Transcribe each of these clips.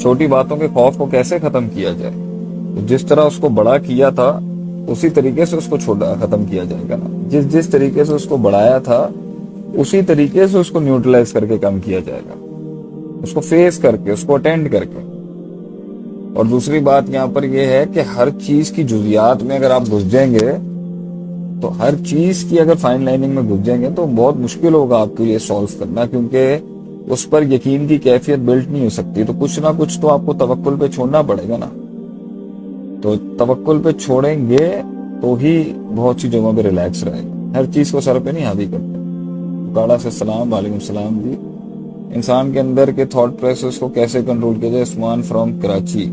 چھوٹی باتوں کے خوف کو کیسے ختم کیا جائے؟ جس طرح اس کو بڑا کیا تھا اسی طریقے سے اس کو چھوٹا ختم کیا جائے گا نا. جس طریقے سے اس کو بڑھایا تھا اسی طریقے سے اس کو نیوٹرلائز کر کے کم کیا جائے گا, اس کو فیس کر کے, اس کو اٹینڈ کر کے. اور دوسری بات یہاں پر یہ ہے کہ ہر چیز کی جزیات میں اگر آپ گھس جائیں گے تو ہر چیز کی اگر فائن لائننگ میں گھس جائیں گے تو بہت مشکل ہوگا آپ کے لیے سالو کرنا, کیونکہ اس پر یقین کی کیفیت بلٹ نہیں ہو سکتی. تو کچھ نہ کچھ تو آپ کو توکل پہ چھوڑنا پڑے گا نا. تو توکل پہ چھوڑیں گے تو ہی بہت سی جگہوں پہ ریلیکس رہے گا. ہر چیز کو سر پہ نہیں حاوی کرتے. کاڑا سے السلام وعلیکم السلام جی. انسان کے اندر کے تھاٹ پروسیس کو کیسے کنٹرول کیا جائے؟ عثمان فرام کراچی.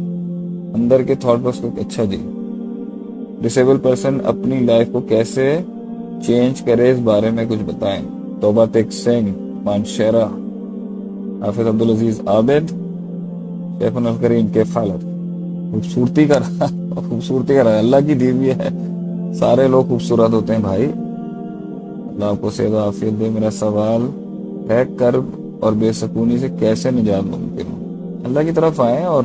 اندر کے تھاٹ پروسیس کو, اچھا جی. ڈسیبل پرسن اپنی لائف کو کیسے چینج کرے اس بارے میں کچھ بتائیں. توبہ تیک سنگھ مانشیرہ. حافظ عبدالعزیز عابد. شیخ الکریم کے خالد. خوبصورتی کا رہا اللہ کی دی ہوئی ہے. سارے لوگ خوبصورت ہوتے ہیں بھائی. اللہ آپ کو صحت و عافیت دے. میرا سوال ہے کرب اور بے سکونی سے کیسے نجات ممکن ہو؟ اللہ کی طرف آئیں اور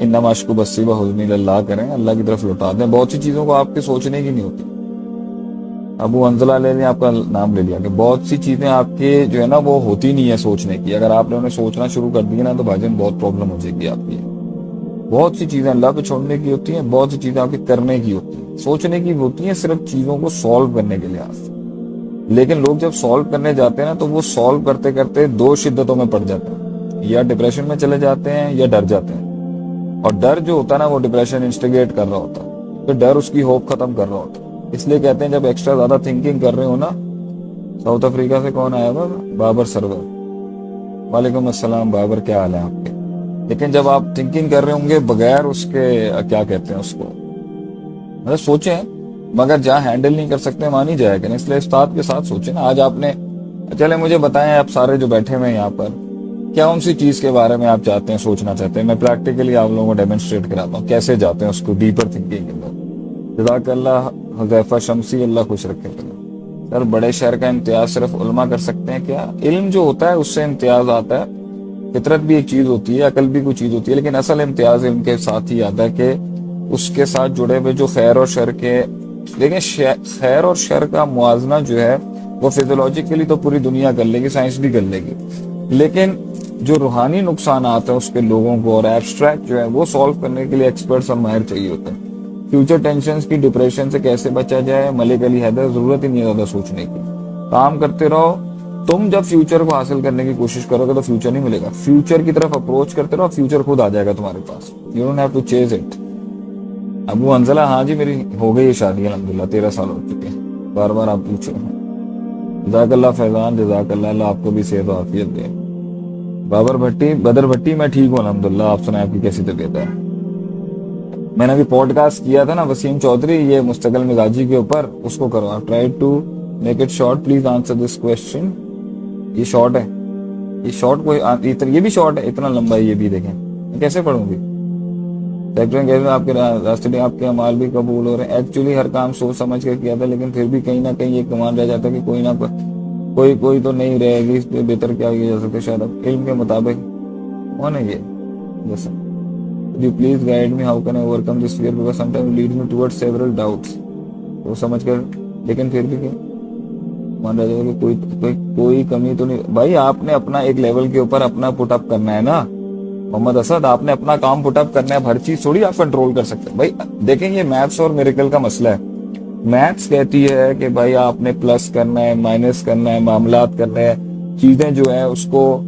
انما اشکو بثی وحزنی اللہ کریں, اللہ کی طرف لوٹا دیں. بہت سی چیزوں کو آپ کے سوچنے کی نہیں ہوتی. ابو انزلہ لے لیں, آپ کا نام لے لیا کہ بہت سی چیزیں آپ کے جو ہے نا وہ ہوتی نہیں ہے سوچنے کی. اگر آپ نے انہیں سوچنا شروع کر دی نا تو بھاجن بہت پرابلم ہو جائے گی آپ کی. بہت سی چیزیں اللہ پہ چھوڑنے کی ہوتی ہیں, بہت سی چیزیں آپ کے کرنے کی ہوتی ہیں. سوچنے کی ہوتی ہیں صرف چیزوں کو سالو کرنے کے لحاظ سے. لیکن لوگ جب سالو کرنے جاتے ہیں نا تو وہ سالو کرتے کرتے دو شدتوں میں پڑ جاتے ہیں. یا ڈپریشن میں چلے جاتے ہیں یا ڈر جاتے ہیں. اور ڈر جو ہوتا ہے نا وہ ڈپریشن انسٹیگیٹ کر رہا ہوتا ہے, پھر ڈر اس کی ہوپ ختم کر رہا ہوتا ہے. اس لیے کہتے ہیں جب ایکسٹرا زیادہ تھنکنگ کر رہے ہو نا. ساؤتھ افریقہ سے کون آیا ہوا؟ بابر سرور. وعلیکم السلام بابر, کیا حال ہے آپ کے؟ لیکن جب آپ تھنکنگ کر رہے ہوں گے بغیر اس کے کیا کہتے ہیں اس کو, مطلب سوچیں مگر جہاں ہینڈل نہیں کر سکتے وہاں نہیں جائے گا. اس لیے استاد کے ساتھ سوچیں نا. آج آپ نے چلے مجھے بتائیں آپ سارے جو بیٹھے ہوئے ہیں یہاں پر کیا ان سی چیز کے بارے میں آپ چاہتے ہیں سوچنا چاہتے ہیں. میں پریکٹیکلی آپ لوگوں کو ڈیمونسٹریٹ کراتا ہوں کیسے جاتے ہیں اس کو ڈیپر تھنکنگ کے اندر. جزاک اللہ حذیفہ شمسی, اللہ خوش رکھے. سر بڑے شہر کا امتیاز صرف علماء کر سکتے ہیں کیا؟ علم جو ہوتا ہے اس سے امتیاز آتا ہے. فطرت بھی ایک چیز ہوتی ہے, عقل بھی کوئی چیز ہوتی ہے, لیکن اصل امتیاز علم کے ساتھ ہی آتا ہے کہ اس کے ساتھ جڑے ہوئے جو خیر اور شر کے. لیکن خیر اور شر کا موازنہ جو ہے وہ فیزیولوجیکلی تو پوری دنیا کر لے گی, سائنس بھی کر لے گی, لیکن جو روحانی نقصانات ہیں اس کے لوگوں کو اور ایبسٹریکٹ جو ہے وہ سالو کرنے کے لیے ایکسپرٹس اور ماہر چاہیے ہوتے ہیں. فیوچر ٹینشنز کی, ڈپریشن سے کیسے بچا جائے؟ ملک علی حیدر. ضرورت ہی نہیں ہے زیادہ سوچنے کی, کام کرتے رہو. تم جب فیوچر کو حاصل کرنے کی کوشش کرو گے تو فیوچر نہیں ملے گا. فیوچر کی طرف اپروچ کرتے رہو, فیوچر خود آ جائے گا تمہارے پاس. یو ڈونٹ ہیو ٹو چیز اٹ. ابو انزلہ, ہاں جی میری ہو گئی شادی الحمدللہ, 13 سال ہو چکے ہیں. بار بار آپ پوچھو. جزاک اللہ فیضان, جزاک اللہ آپ کو بھی صحت و عافیت دے. بابر بھٹی, بدر بھٹی, میں ٹھیک ہوں الحمدللہ. آپ سنائیں آپ کی کیسی طبیعت ہے؟ میں نے ابھی پوڈ کاسٹ کیا تھا نا وسیم چودھری, یہ مستقل مزاجی کے اوپر, اس کو کرو. Try to make it short, please answer this question. یہ شارٹ ہے, یہ شارٹ کو یہ بھی شارٹ ہے, اتنا لمبا ہے یہ بھی. دیکھیں میں کیسے پڑھوں گی. آپ کے راستے آپ کے اعمال بھی قبول ہو رہے ہیں. ایکچولی ہر کام سوچ سمجھ کر کیا تھا, لیکن پھر بھی کہیں نہ کہیں یہ گمان رہ جاتا ہے کہ کوئی نہ کوئی تو نہیں رہے گی. اس پہ بہتر کیا کیا جا سکتا ہے؟ شاید اب علم کے مطابق کون ہے یہ. بس you please guide me how can I overcome this fear because sometimes it leads me towards several doubts. وہ سمجھ کر, لیکن پھر بھی مان رہا جائے کہ کوئی کمی تو نہیں. بھائی آپ نے اپنا ایک لیول کے اوپر اپنا پٹ اپ کرنا ہے نا محمد اسد, آپ نے اپنا کام پٹ اپ کرنا ہے. ہر چیز تھوڑی آپ کنٹرول کر سکتے ہیں. بھائی دیکھیں یہ میتھس اور میریکل کا مسئلہ ہے. میتھس کہتی ہے کہ بھائی آپ نے پلس کرنا ہے, مائنس کرنا ہے, معاملات کرنے ہیں, چیزیں جو ہیں اس کو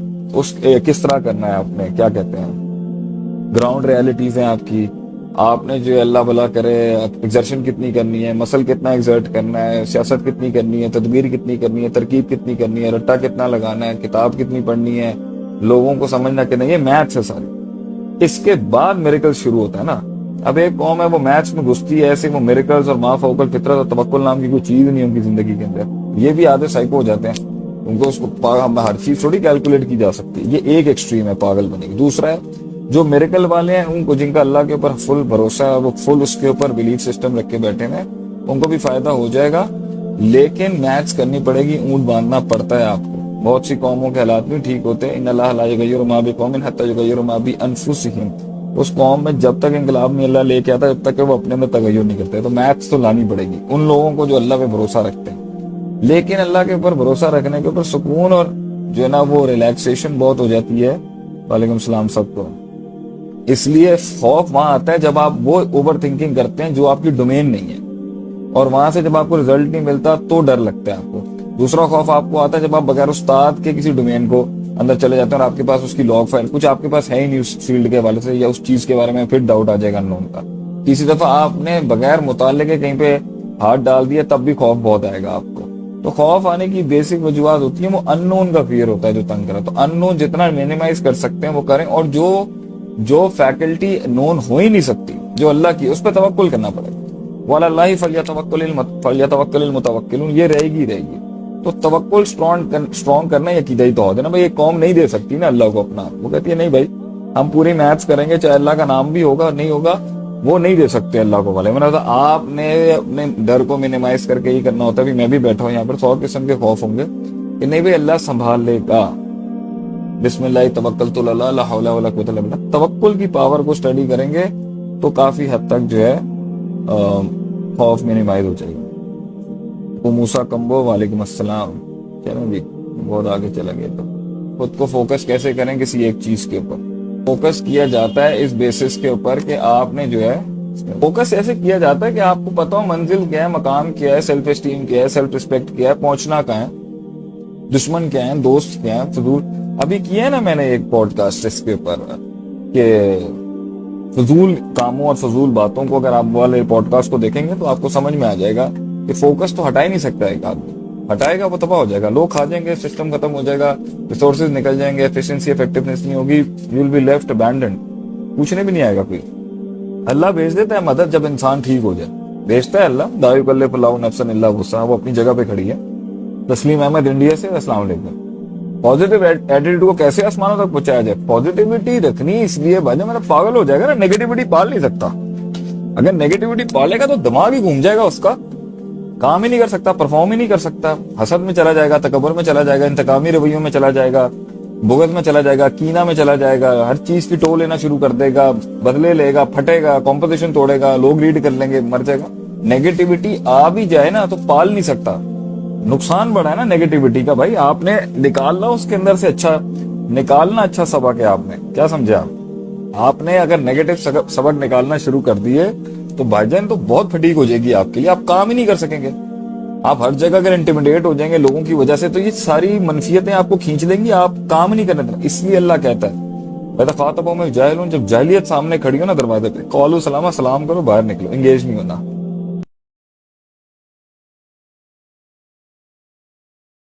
کس طرح کرنا ہے. آپ نے کیا کہتے ہیں گراؤنڈ ریالٹیز ہیں آپ کی. آپ نے جو اللہ بلا کرے ایگزرشن کتنی کرنی ہے, مسل کتنا ایگزرٹ کرنا ہے, سیاست کتنی کرنی ہے, تدبیر کتنی کرنی ہے, ترکیب کتنی کرنی ہے, رٹا کتنا لگانا ہے, کتاب کتنی پڑھنی ہے, لوگوں کو سمجھنا کہ نہیں. یہ میتھس ہے ساری. اس کے بعد میریکل شروع ہوتا ہے نا. اب ایک قوم ہے وہ میتھس میں گھستی ہے ایسے, وہ میریکلز اور ما فوق الفطرت اور توکل نام کی کوئی چیز نہیں ان کی زندگی کے اندر. یہ بھی آدھے سائیکو ہو جاتے ہیں, ان کو اس کو ہر چیز تھوڑی کیلکولیٹ کی جا سکتی ہے. یہ ایک ایکسٹریم ہے پاگل بنے گی. دوسرا ہے جو میریکل والے ہیں, ان کو جن کا اللہ کے اوپر فل بھروسہ ہے, وہ فل اس کے اوپر بلیف سسٹم رکھ کے بیٹھے ہیں, ان کو بھی فائدہ ہو جائے گا. لیکن میتھس کرنی پڑے گی, اونٹ باندھنا پڑتا ہے آپ کو. بہت سی قوموں کے حالات بھی ٹھیک ہوتے ہیں. ان اللہ لا یغیر ما بقوم حتی یغیر ما بانفسہم. اس قوم میں جب تک انقلاب نہیں اللہ لے کے آتا جب تک کہ وہ اپنے اندر تغیر نہیں کرتے. تو میتھس تو لانی پڑے گی ان لوگوں کو جو اللہ پہ بھروسہ رکھتے ہیں. لیکن اللہ کے اوپر بھروسہ رکھنے کے اوپر سکون اور جو ہے نا وہ ریلیکسیشن بہت ہو جاتی ہے. وعلیکم السلام سب کو. اس لیے خوف وہاں آتا ہے جب آپ وہ اوور تھنکنگ کرتے ہیں جو آپ کی ڈومین نہیں ہے, اور وہاں سے جب آپ کو رزلٹ نہیں ملتا تو ڈر لگتا ہے آپ کو. دوسرا خوف آپ کو آتا ہے جب آپ بغیر استاد کے کسی ڈومین کو اندر چلے جاتے ہیں اور آپ کے پاس اس کی لاگ فائل کچھ آپ کے پاس ہے ہی نہیں اس فیلڈ کے حوالے سے, یا اس چیز کے بارے میں پھر ڈاؤٹ آ جائے گا ان کا. کسی دفعہ آپ نے بغیر مطالعے کے کہیں پہ ہاتھ ڈال دیا تب بھی خوف بہت آئے گا آپ کو. تو خوف آنے کی بیسک وجوہات ہوتی ہیں وہ ان نون کا فیئر ہوتا ہے جو تنگ کرا. تو ان نون جتنا مینیمائز کر سکتے ہیں وہ کریں, اور جو فیکلٹی نون ہو ہی نہیں سکتی جو اللہ کی اس پہ توکل کرنا پڑے گا. وعلی اللہ فلیتوکل المتوکلون, یہ رہے گی. تو توکل اسٹرانگ کرنا یہ عقیدہ ہی توحید ہے نا بھائی. ایک قوم نہیں دے سکتی نا اللہ کو اپنا, وہ کہتی ہے نہیں بھائی ہم پوری میتھس کریں گے چاہے اللہ کا نام بھی ہوگا نہیں ہوگا, وہ نہیں دے سکتے اللہ کو والے. میں نے کہا آپ نے اپنے ڈر کو مینیمائز کر کے ہی کرنا ہوتا ہے. میں بھی بیٹھا ہوں یہاں پر 100 قسم کے خوف ہوں گے کہ نہیں بھائی اللہ سنبھال لے گا. بسم اللہ توکلت علی اللہ لا حول ولا قوت الا باللہ. توکل کی پاور کو اسٹڈی کریں گے تو کافی حد تک جو ہے خوف مینیمائز ہو جائے گا. موسیٰ کمبو وعلیکم السلام. چلو جی بہت آگے چلا گیا. تو خود کو فوکس کیسے کریں کسی ایک چیز کے اوپر؟ فوکس کیا جاتا ہے اس بیسس کے اوپر کہ آپ نے جو ہے فوکس ایسے کیا جاتا ہے کہ آپ کو پتا ہو منزل کیا ہے, مقام کیا ہے, سیلف اسٹیم کیا ہے, سیلف ریسپیکٹ کیا ہے, پہنچنا کہاں ہے, دشمن کیا ہے, دوست کیا ہے. فضول ابھی کیا ہے نا میں نے ایک پوڈ کاسٹ اس کے اوپر کہ فضول کاموں اور فضول باتوں کو اگر آپ والے پوڈ کاسٹ کو دیکھیں گے تو آپ کو سمجھ میں آ جائے گا کہ فوکس تو ہٹا ہی نہیں سکتا ایک آدمی. ہٹائے گا وہ تباہ ہو جائے گا, لوگ کھا جائیں گے, سسٹم ختم ہو جائے گا, ریسورسز نکل جائیں گے, ایفیشنسی افیکٹونیس نہیں ہوگی, you will be left abandoned. پوچھنے بھی نہیں آئے گا کوئی. اللہ بھیج دیتا ہے مدد جب انسان ٹھیک ہو جائے, بھیجتا ہے اللہ. لا یکلف اللہ نفسا الا وسعها, وہ اپنی جگہ پہ کھڑی ہے. تسلیم احمد انڈیا سے, السلام علیکم. پازیٹیو ایٹیٹیوڈ کو کیسے آسمانوں تک پہنچایا جائے؟ پازیٹیوٹی رکھنی اس لیے بھائی میرا پاگل ہو جائے گا نا, نیگیٹیوٹی پال نہیں سکتا. اگر نیگیٹیوٹی پالے گا تو دماغ ہی گھوم جائے گا, اس کا کام ہی نہیں کر سکتا, پرفارم ہی نہیں کر سکتا. حسد میں چلا جائے گا, تکبر میں چلا جائے گا, انتقامی رویوں میں چلا جائے گا, بغض میں چلا جائے گا, کینہ میں چلا جائے گا, ہر چیز کی ٹو لینا شروع کر دے گا, بدلے لے گا, پھٹے گا, کمپوزیشن توڑے گا, لوگ ریڈ کر لیں گے, مر جائے گا. نیگیٹیوٹی آ بھی جائے نا تو پال نہیں سکتا. نقصان بڑا ہے نا نیگیٹیوٹی کا بھائی. آپ نے نکالنا اس کے اندر سے اچھا نکالنا, اچھا سبق ہے. آپ نے کیا سمجھا؟ آپ نے اگر نیگیٹو سبق نکالنا شروع کر دیے تو بھائی جان تو بہت فٹیگ ہو جائے گی آپ کے لیے, آپ کام ہی نہیں کر سکیں گے. آپ ہر جگہ اگر انٹیمیڈیٹ ہو جائیں گے لوگوں کی وجہ سے تو یہ ساری منفیتیں آپ کو کھینچ لیں گی, آپ کام نہیں کرنے دیں. اس لیے اللہ کہتا ہے خاطبوں میں جاہلون, جب جاہلیت سامنے کھڑی ہو نا دروازے پہ, قولوا سلاما, سلام کرو, باہر نکلو, انگیج نہیں ہونا.